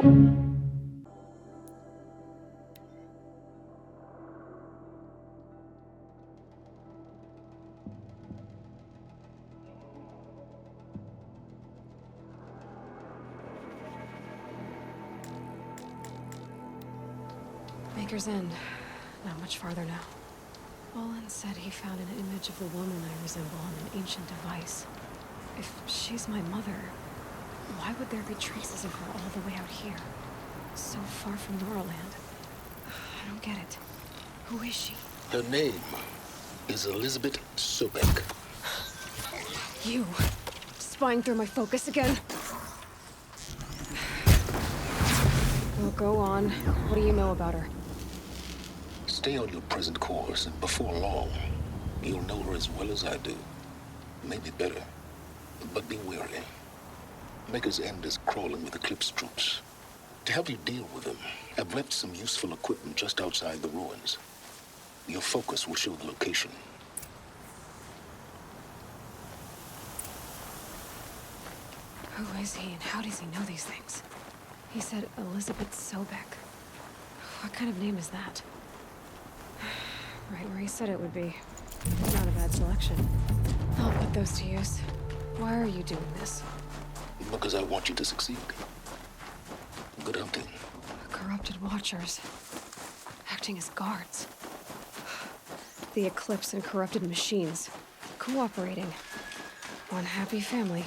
Maker's End. Not much farther now. Olin said he found an image of the woman I resemble on an ancient device. If she's my mother, why would there be traces of her all the way out here? So far from Norland. I don't get it. Who is she? Her name is Elisabet Sobeck. You! Spying through my focus again? Well, go on. What do you know about her? Stay on your present course, and before long, you'll know her as well as I do. Maybe better. But be wary. Maker's End is crawling with Eclipse troops. To help you deal with them, I've left some useful equipment just outside the ruins. Your focus will show the location. Who is he and how does he know these things? He said Elisabet Sobeck. What kind of name is that? Right where he said it would be. Not a bad selection. I'll put those to use. Why are you doing this? Because I want you to succeed. Good hunting. Corrupted Watchers. Acting as guards. The Eclipse and corrupted machines. Cooperating. One happy family.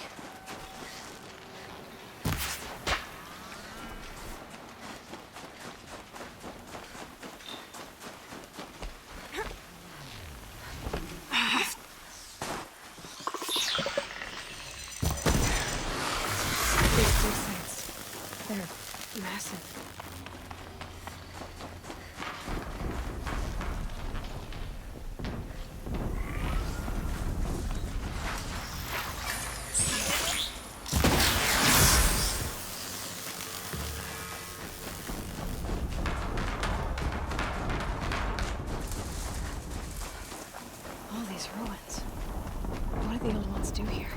Ruins. What did the old ones do here?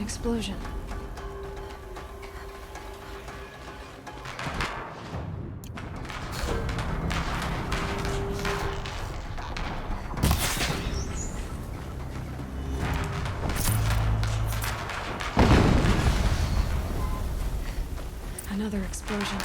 Explosion. Another explosion.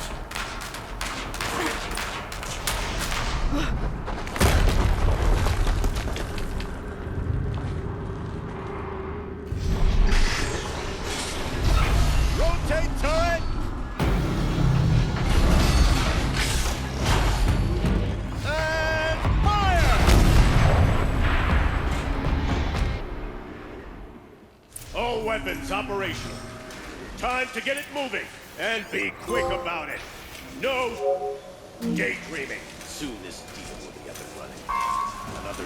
Weapons operational. Time to get it moving, and be quick about it. No daydreaming. Soon this deal will be up and running. Another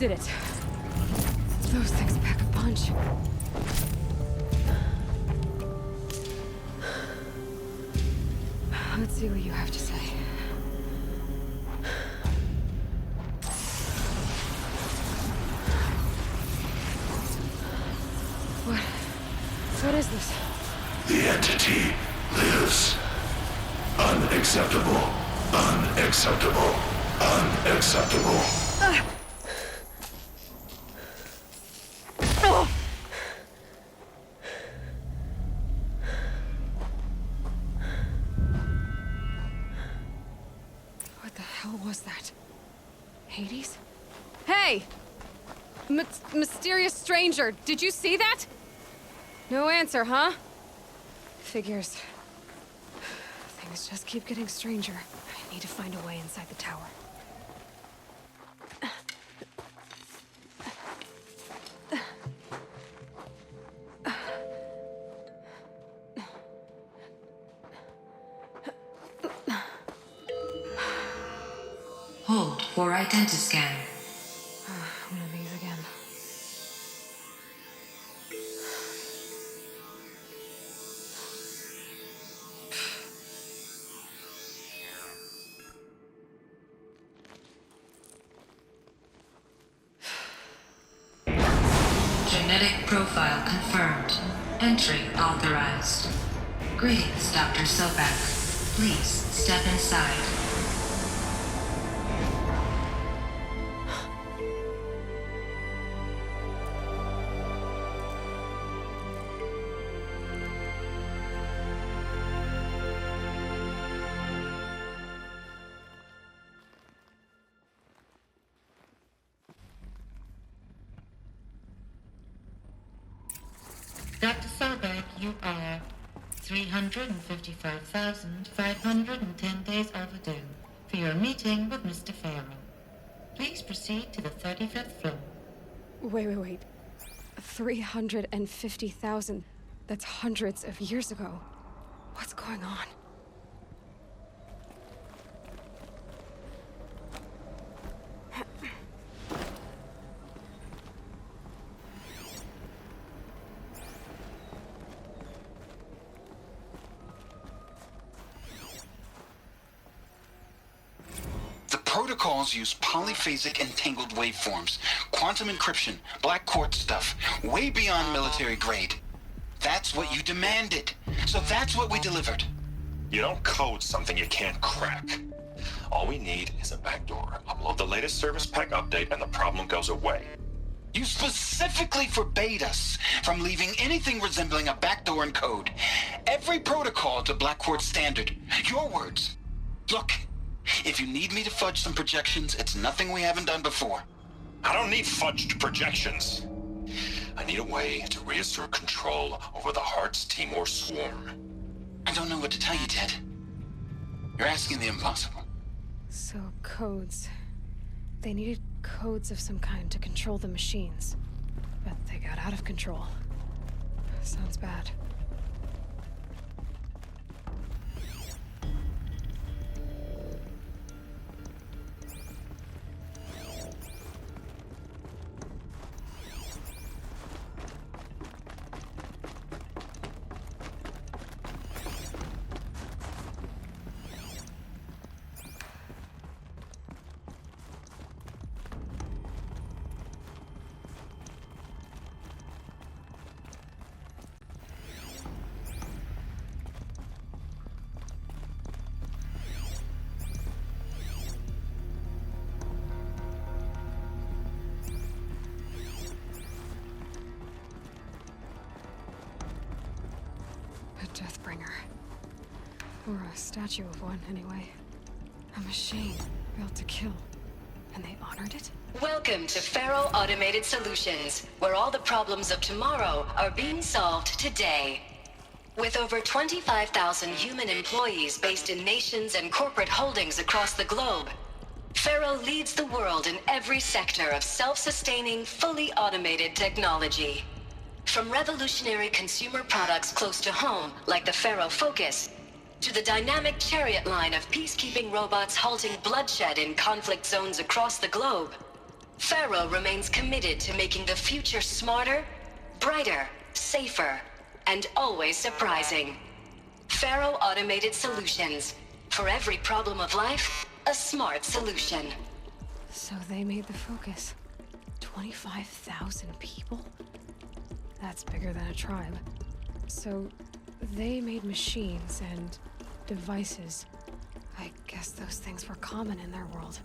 Did it. Those things pack a punch. Let's see what you have to say. What is this? The entity lives. Unacceptable. Unacceptable. Unacceptable. What the hell was that? Hades? Hey! Mysterious stranger, did you see that? No answer, huh? Figures. Things just keep getting stranger. I need to find a way inside the tower. Hold for identiscan. One of these again. Genetic profile confirmed. Entry authorized. Greetings, Dr. Sobeck. Please step inside. Dr. Sobeck, you are 355,510 days overdue for your meeting with Mr. Faro. Please proceed to the 35th floor. Wait. 350,000. That's hundreds of years ago. What's going on? Protocols use polyphasic entangled waveforms, quantum encryption, black quartz stuff, way beyond military grade. That's what you demanded. So that's what we delivered. You don't code something you can't crack. All we need is a backdoor. Upload the latest service pack update and the problem goes away. You specifically forbade us from leaving anything resembling a backdoor in code. Every protocol to black quartz standard. Your words. Look. If you need me to fudge some projections, it's nothing we haven't done before. I don't need fudged projections. I need a way to reassert control over the Heart's Timor swarm. I don't know what to tell you, Ted. You're asking the impossible. So, codes. They needed codes of some kind to control the machines. But they got out of control. Sounds bad. Deathbringer. Or a statue of one, anyway. A machine built to kill. And they honored it? Welcome to Faro Automated Solutions, where all the problems of tomorrow are being solved today. With over 25,000 human employees based in nations and corporate holdings across the globe, Faro leads the world in every sector of self-sustaining, fully automated technology. From revolutionary consumer products close to home, like the Faro Focus, to the dynamic chariot line of peacekeeping robots halting bloodshed in conflict zones across the globe, Faro remains committed to making the future smarter, brighter, safer, and always surprising. Faro Automated Solutions. For every problem of life, a smart solution. So they made the focus. 25,000 people? That's bigger than a tribe. So they made machines and devices. I guess those things were common in their world.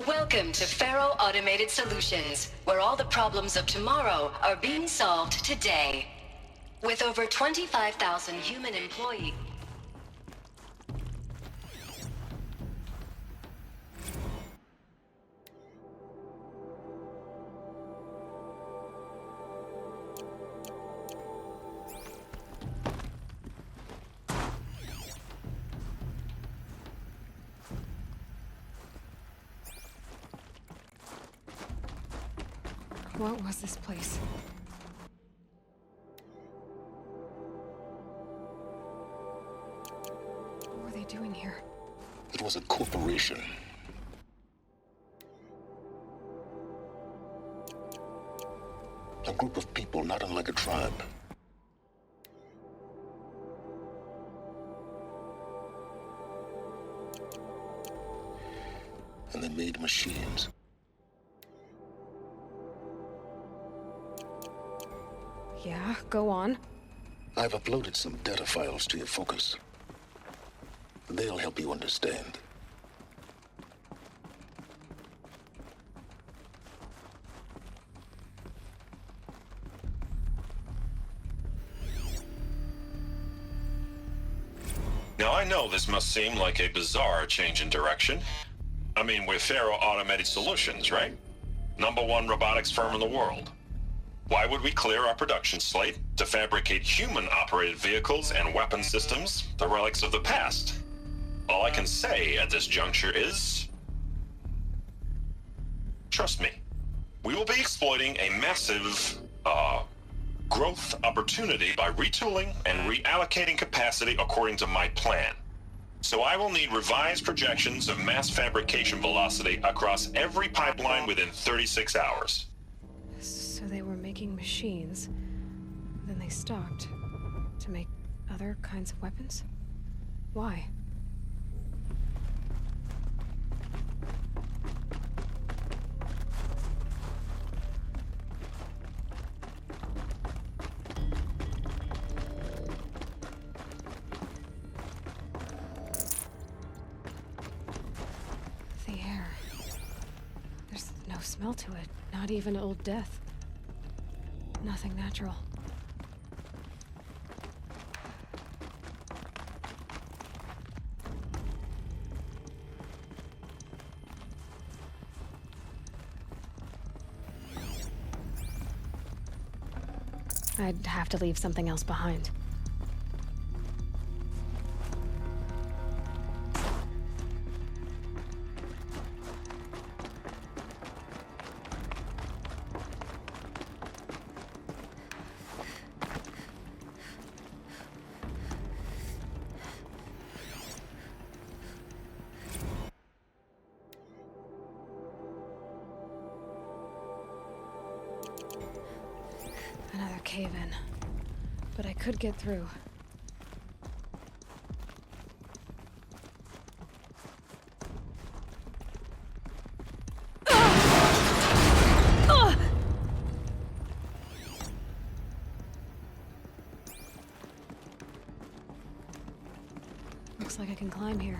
Welcome to Faro Automated Solutions, where all the problems of tomorrow are being solved today. With over 25,000 human employees. What was this place? What were they doing here? It was a corporation. A group of people not unlike a tribe. And they made machines. Yeah, go on. I've uploaded some data files to your focus. They'll help you understand. Now, I know this must seem like a bizarre change in direction. I mean, we're Faro Automated Solutions, right? #1 robotics firm in the world. Why would we clear our production slate to fabricate human-operated vehicles and weapon systems, the relics of the past? All I can say at this juncture is... trust me. We will be exploiting a massive, growth opportunity by retooling and reallocating capacity according to my plan. So I will need revised projections of mass fabrication velocity across every pipeline within 36 hours. So they were making machines, then they stopped to make other kinds of weapons? Why? The air. There's no smell to it, not even old death. Nothing natural. I'd have to leave something else behind. Another cave-in. But I could get through. Looks like I can climb here.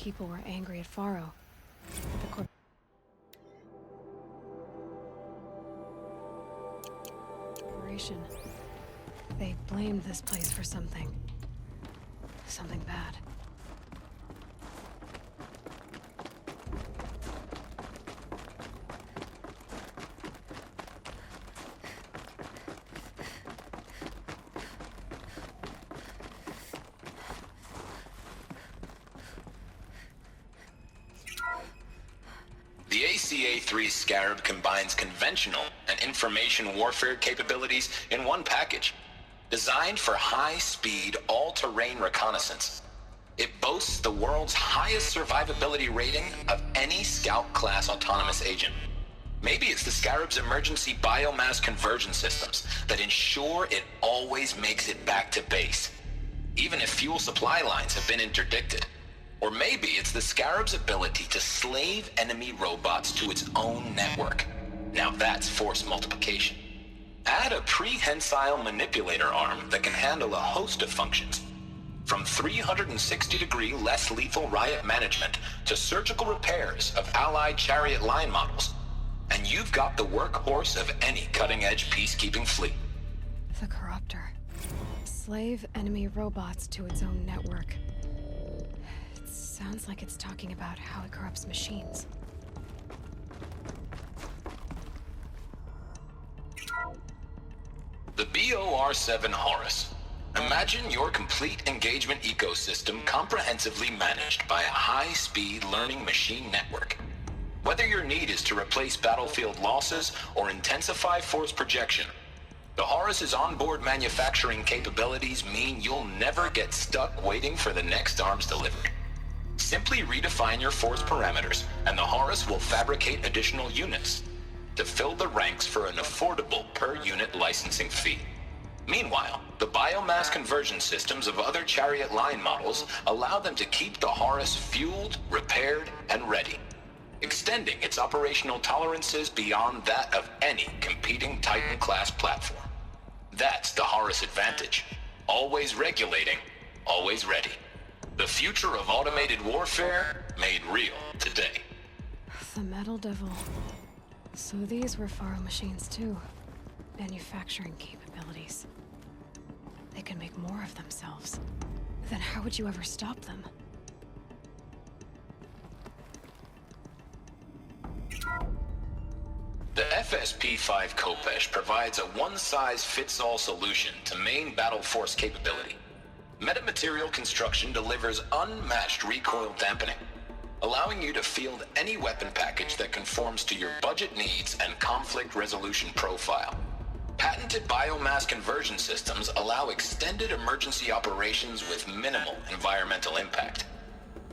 people were angry at Faro. The corporation. They blamed this place for something. Something bad. The ACA-3 Scarab combines conventional and information warfare capabilities in one package. Designed for high-speed, all-terrain reconnaissance. It boasts the world's highest survivability rating of any Scout-class autonomous agent. Maybe it's the Scarab's emergency biomass conversion systems that ensure it always makes it back to base, even if fuel supply lines have been interdicted. Or maybe it's the Scarab's ability to slave enemy robots to its own network. Now that's force multiplication. Add a prehensile manipulator arm that can handle a host of functions, from 360-degree less lethal riot management to surgical repairs of Allied chariot line models, and you've got the workhorse of any cutting-edge peacekeeping fleet. The Corruptor. Slave enemy robots to its own network. It sounds like it's talking about how it corrupts machines. The BOR-7 Horus. Imagine your complete engagement ecosystem comprehensively managed by a high-speed learning machine network. Whether your need is to replace battlefield losses or intensify force projection, the Horus's onboard manufacturing capabilities mean you'll never get stuck waiting for the next arms delivery. Simply redefine your force parameters, and the Horus will fabricate additional units to fill the ranks for an affordable per-unit licensing fee. Meanwhile, the biomass conversion systems of other chariot line models allow them to keep the Horus fueled, repaired, and ready, extending its operational tolerances beyond that of any competing Titan-class platform. That's the Horus advantage. Always regulating, always ready. The future of automated warfare made real today. The Metal Devil. So these were Faro machines too. Manufacturing capabilities. They can make more of themselves. Then how would you ever stop them? The FSP-5 Khopesh provides a one-size-fits-all solution to main battle force capability. Metamaterial construction delivers unmatched recoil dampening, allowing you to field any weapon package that conforms to your budget needs and conflict resolution profile. Patented biomass conversion systems allow extended emergency operations with minimal environmental impact.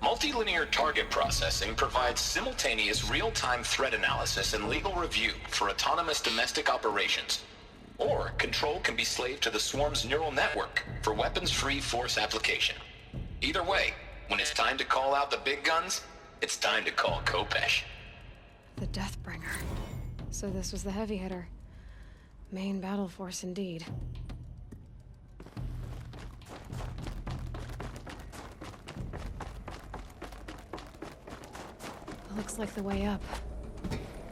Multilinear target processing provides simultaneous real-time threat analysis and legal review for autonomous domestic operations. Or control can be slaved to the Swarm's neural network for weapons-free force application. Either way, when it's time to call out the big guns, it's time to call Khopesh. The Deathbringer. So this was the heavy hitter. Main battle force indeed. Looks like the way up.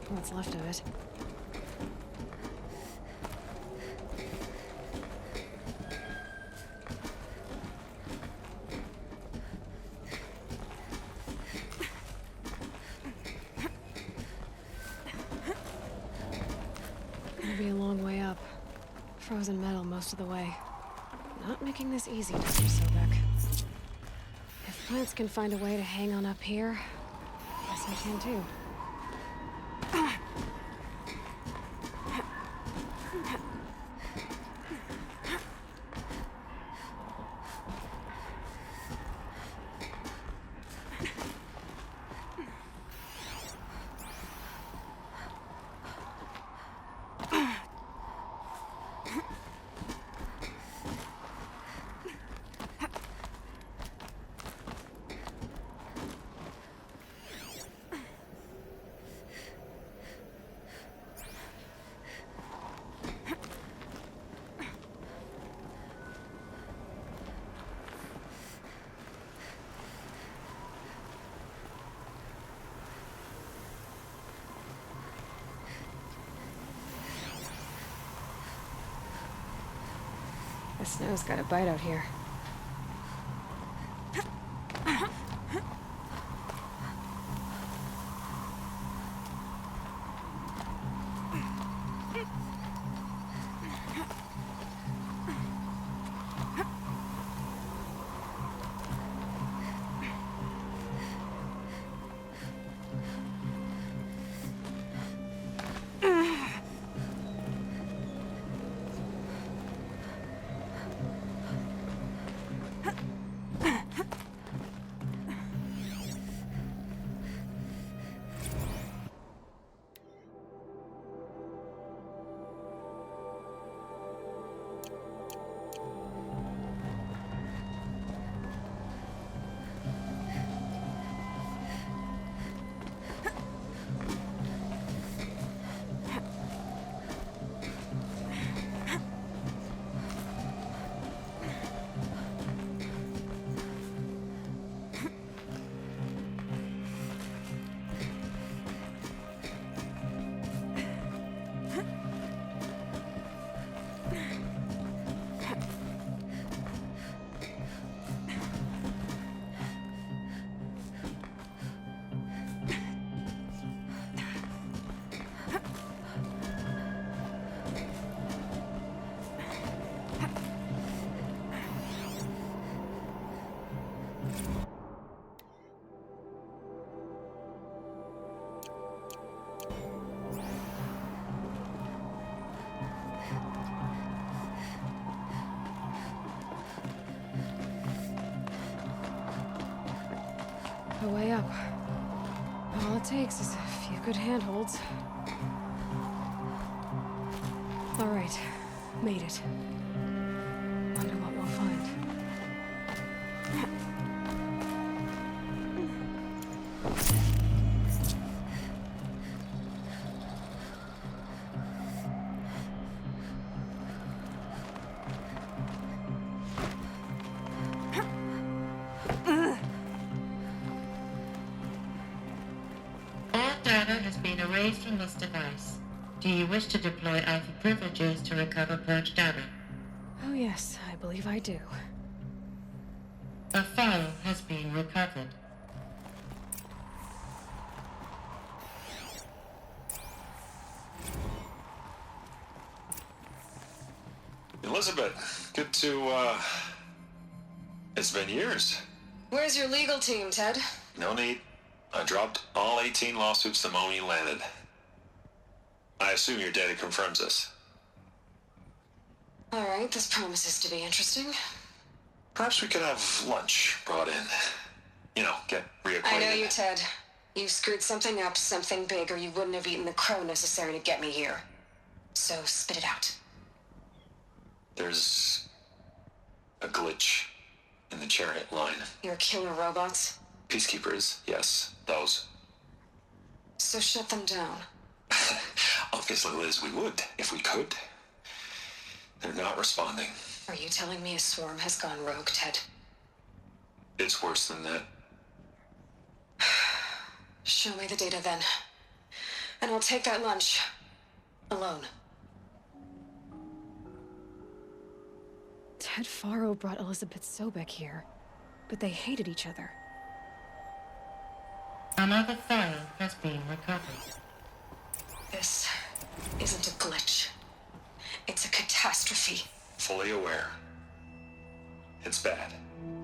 What's left of it. It'll be a long way up. Frozen metal most of the way. Not making this easy, Mr. Sobeck. If plants can find a way to hang on up here, guess I can too. The snow's got a bite out here. The way up. All it takes is a few good handholds. All right, made it. Wonder what we'll find. Data has been erased from this device. Do you wish to deploy Alpha privileges to recover purged data? Oh yes, I believe I do. A file has been recovered. Elisabet, good to, it's been years. Where's your legal team, Ted? No need. I dropped all 18 lawsuits the moment you landed. I assume your data confirms this. All right, this promises to be interesting. Perhaps we could have lunch brought in. You know, get reacquainted. I know you, Ted. You screwed something up, something big, or you wouldn't have eaten the crow necessary to get me here. So spit it out. There's a glitch in the chariot line. Your killer robots? Peacekeepers, yes, those. So shut them down. Obviously, Liz, we would, if we could. They're not responding. Are you telling me a swarm has gone rogue, Ted? It's worse than that. Show me the data then. And I'll take that lunch. Alone. Ted Faro brought Elisabet Sobeck here, but they hated each other. Another file has been recovered. This isn't a glitch. It's a catastrophe. Fully aware. It's bad.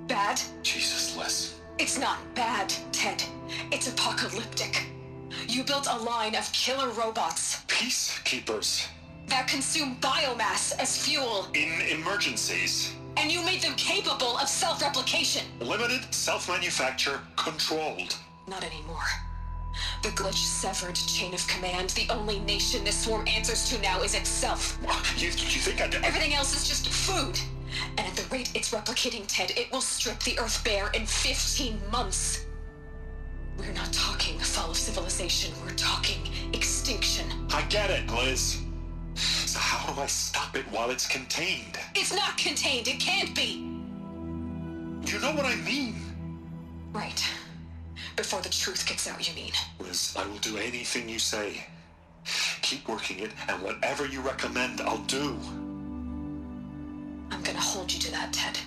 Bad? Jesus, Liz. It's not bad, Ted. It's apocalyptic. You built a line of killer robots Peacekeepers. that consume biomass as fuel, In emergencies. and you made them capable of self-replication. Limited, self-manufacture, controlled. Not anymore. The glitch severed chain of command. The only nation this swarm answers to now is itself. You think I'd... Everything else is just food. And at the rate it's replicating, Ted, it will strip the Earth bare in 15 months. We're not talking fall of civilization. We're talking extinction. I get it, Liz. So how do I stop it while it's contained? It's not contained. It can't be. You know what I mean? Right. Before the truth gets out, you mean? Liz, I will do anything you say. Keep working it, and whatever you recommend, I'll do. I'm gonna hold hold you to that, Ted.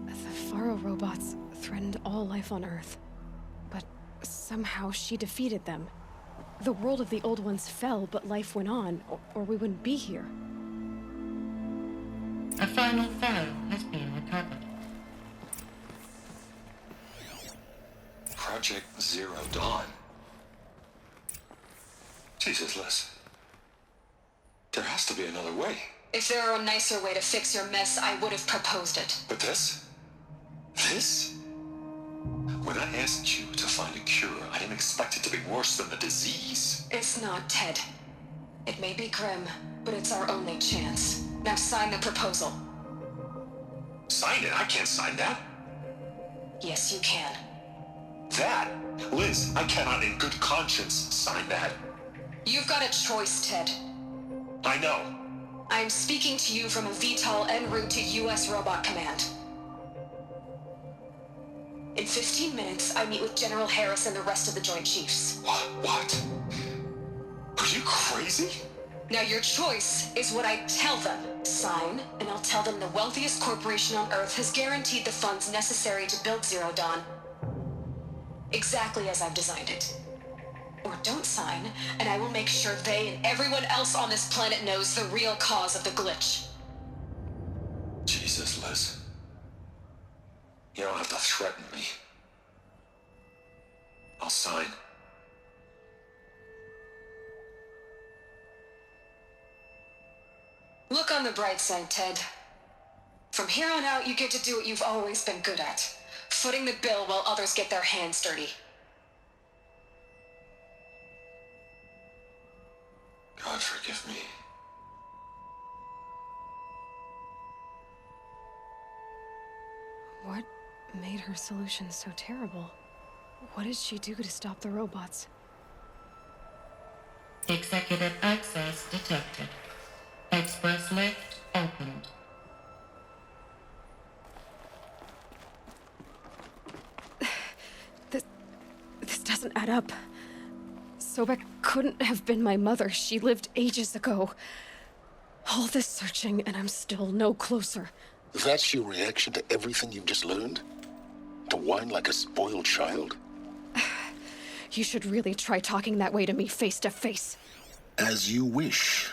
The Faro robots threatened all life on Earth. But somehow she defeated them. The world of the old ones fell, but life went on, or we wouldn't be here. A final file has been recovered. Project Zero Dawn. Jesus, Liz. There has to be another way. If there were a nicer way to fix your mess, I would have proposed it. But this? This? When I asked you to find a cure, I didn't expect it to be worse than the disease. It's not, Ted. It may be grim, but it's our only chance. Now sign the proposal. Sign it? I can't sign that. Yes, you can. That? Liz, I cannot in good conscience sign that. You've got a choice, Ted. I know. I'm speaking to you from a VTOL en route to U.S. Robot Command. In 15 minutes, I meet with General Harris and the rest of the Joint Chiefs. What? Are you crazy? Now your choice is what I tell them. Sign, and I'll tell them the wealthiest corporation on Earth has guaranteed the funds necessary to build Zero Dawn. Exactly as I've designed it. Or don't sign, and I will make sure they and everyone else on this planet knows the real cause of the glitch. Jesus, Liz. You don't have to threaten me. I'll sign. Look on the bright side, Ted. From here on out, you get to do what you've always been good at. Footing the bill while others get their hands dirty. God forgive me. What made her solution so terrible? What did she do to stop the robots? Executive access detected. Express lift opened. This doesn't add up. Sobeck couldn't have been my mother. She lived ages ago. All this searching, and I'm still no closer. That's your reaction to everything you've just learned? To whine like a spoiled child? You should really try talking that way to me face to face. As you wish.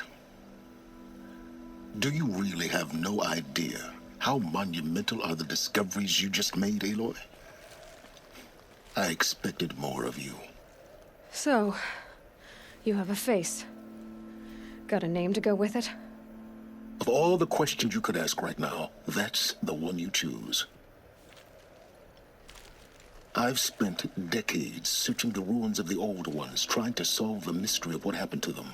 Do you really have no idea how monumental are the discoveries you just made, Aloy? I expected more of you. So, you have a face. Got a name to go with it? Of all the questions you could ask right now, that's the one you choose. I've spent decades searching the ruins of the old ones, trying to solve the mystery of what happened to them.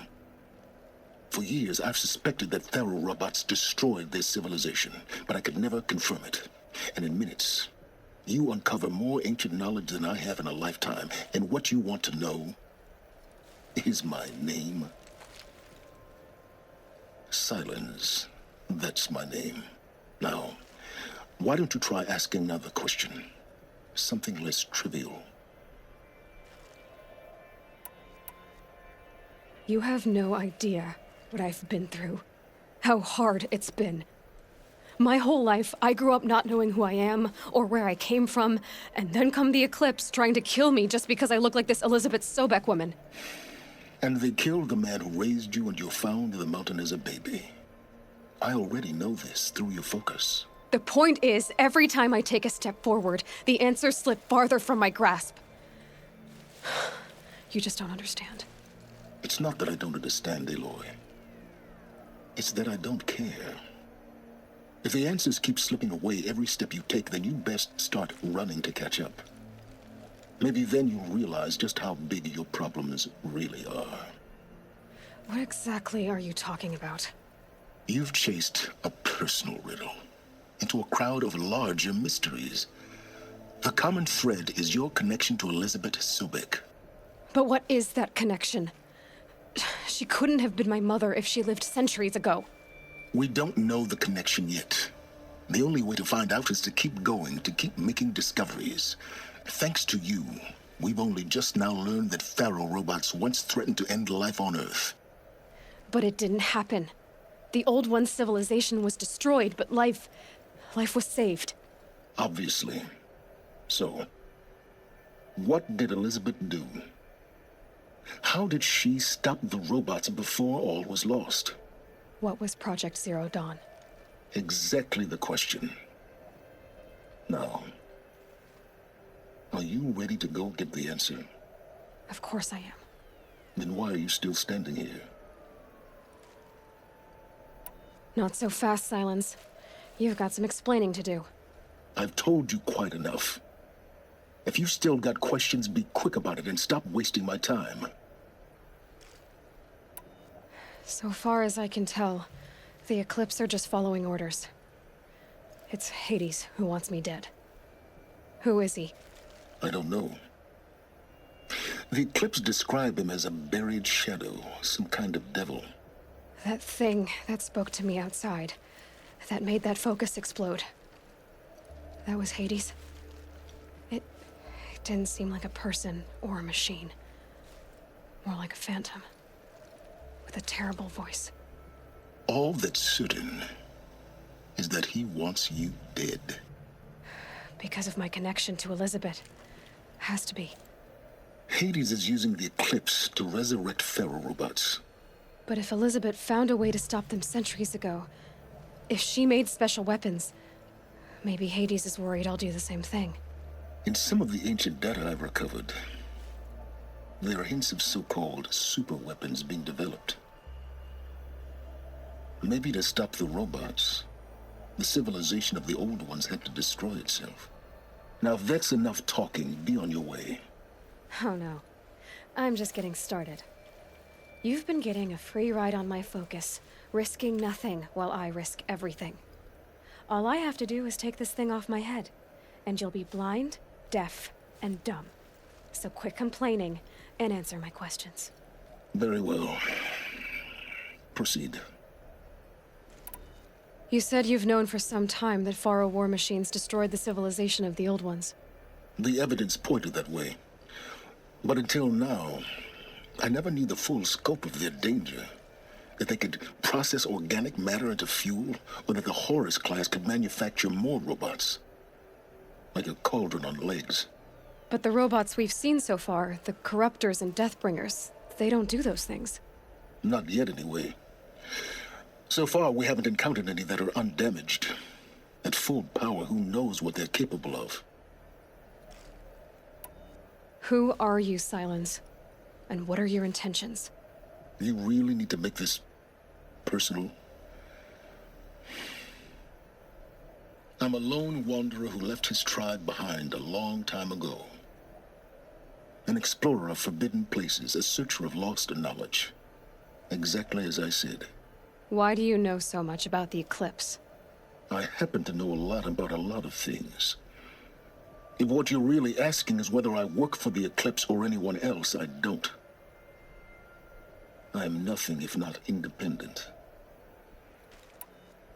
For years, I've suspected that Faro robots destroyed their civilization, but I could never confirm it. And in minutes, you uncover more ancient knowledge than I have in a lifetime, and what you want to know is my name. Silence. That's my name. Now, why don't you try asking another question? Something less trivial. You have no idea what I've been through. How hard it's been. My whole life, I grew up not knowing who I am or where I came from, and then come the Eclipse trying to kill me just because I look like this Elisabet Sobeck woman. And they killed the man who raised you and you found in the mountain as a baby. I already know this through your focus. The point is, every time I take a step forward, the answers slip farther from my grasp. You just don't understand. It's not that I don't understand, Aloy. It's that I don't care. If the answers keep slipping away every step you take, then you best start running to catch up. Maybe then you'll realize just how big your problems really are. What exactly are you talking about? You've chased a personal riddle into a crowd of larger mysteries. The common thread is your connection to Elisabet Sobeck. But what is that connection? She couldn't have been my mother if she lived centuries ago. We don't know the connection yet. The only way to find out is to keep going, to keep making discoveries. Thanks to you, We've only just now learned that Faro robots once threatened to end life on Earth. But it didn't happen. The Old One's civilization was destroyed, but life was saved. Obviously. So, what did Elisabet do? How did she stop the robots before all was lost? What was Project Zero Dawn? Exactly the question. Now, are you ready to go get the answer? Of course I am. Then why are you still standing here? Not so fast, Silence. You've got some explaining to do. I've told you quite enough. If you still got questions, be quick about it and stop wasting my time. So far as I can tell, the Eclipse are just following orders. It's Hades who wants me dead. Who is he? I don't know. The Eclipse describe him as a buried shadow, some kind of devil. That thing that spoke to me outside, that made that focus explode. That was Hades. It didn't seem like a person or a machine. More like a phantom. With a terrible voice. All that's certain is that he wants you dead. Because of my connection to Elisabet. Has to be. Hades is using the Eclipse to resurrect Faro robots. But if Elisabet found a way to stop them centuries ago, if she made special weapons, maybe Hades is worried I'll do the same thing. In some of the ancient data I've recovered, there are hints of so-called super weapons being developed. Maybe to stop the robots, the civilization of the old ones had to destroy itself. Now if that's enough talking, be on your way. Oh no. I'm just getting started. You've been getting a free ride on my focus, risking nothing while I risk everything. All I have to do is take this thing off my head, and you'll be blind, deaf, and dumb. So quit complaining and answer my questions. Very well. Proceed. You said you've known for some time that Faro war machines destroyed the civilization of the Old Ones. The evidence pointed that way. But until now, I never knew the full scope of their danger. That they could process organic matter into fuel, or that the Horus class could manufacture more robots. Like a cauldron on legs. But the robots we've seen so far, the Corruptors and Deathbringers, they don't do those things. Not yet, anyway. So far, we haven't encountered any that are undamaged. At full power, who knows what they're capable of? Who are you, Silence? And what are your intentions? You really need to make this personal? I'm a lone wanderer who left his tribe behind a long time ago. An explorer of forbidden places, a searcher of lost knowledge. Exactly as I said. Why do you know so much about the Eclipse? I happen to know a lot about a lot of things. If what you're really asking is whether I work for the Eclipse or anyone else, I don't. I am nothing if not independent.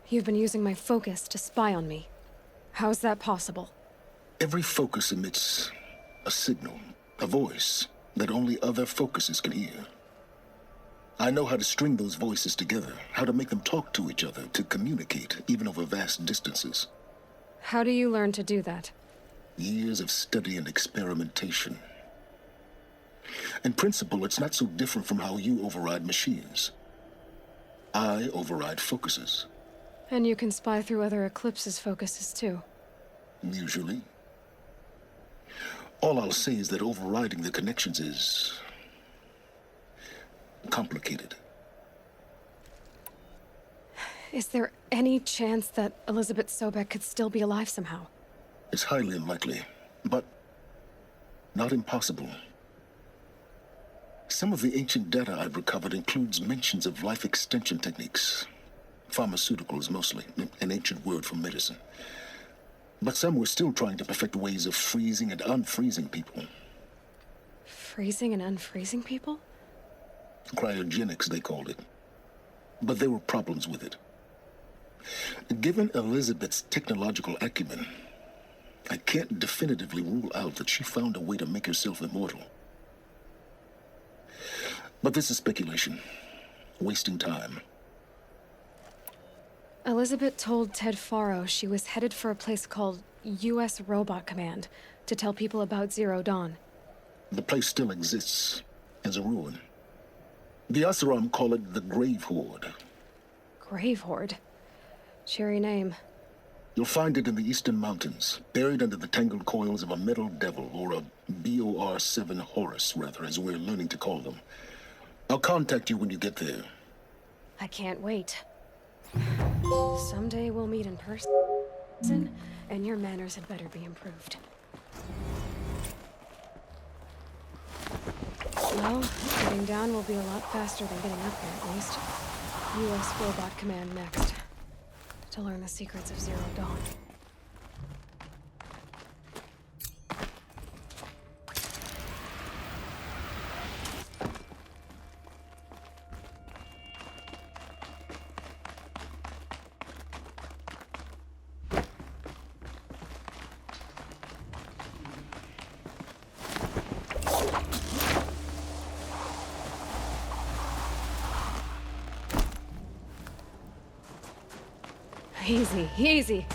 You've been using my focus to spy on me. How is that possible? Every focus emits a signal, a voice, that only other focuses can hear. I know how to string those voices together, how to make them talk to each other, to communicate, even over vast distances. How do you learn to do that? Years of study and experimentation. In principle, it's not so different from how you override machines. I override focuses. And you can spy through other Eclipse's focuses too. Usually. All I'll say is that overriding the connections is complicated. Is there any chance that Elisabet Sobeck could still be alive somehow? It's highly unlikely, but not impossible. Some of the ancient data I've recovered includes mentions of life extension techniques. Pharmaceuticals, mostly, an ancient word for medicine. But some were still trying to perfect ways of freezing and unfreezing people. Freezing and unfreezing people? Cryogenics, they called it. But there were problems with it. Given Elisabet's technological acumen, I I can't definitively rule out that she found a way to make herself immortal. But this is speculation. Wasting time. Elisabet told Ted Faro she was headed for a place called U.S. Robot Command to tell people about Zero Dawn. The place still exists as a ruin. The Asaram call it the Grave Horde. Grave Horde? Cheery name. You'll find it in the Eastern Mountains, buried under the tangled coils of a metal devil, or a BOR-7 Horus, rather, as we're learning to call them. I'll contact you when you get there. I can't wait. Someday we'll meet in person, and your manners had better be improved. Well, getting down will be a lot faster than getting up here, at least. U.S. Robot Command next. To learn the secrets of Zero Dawn. Easy, easy.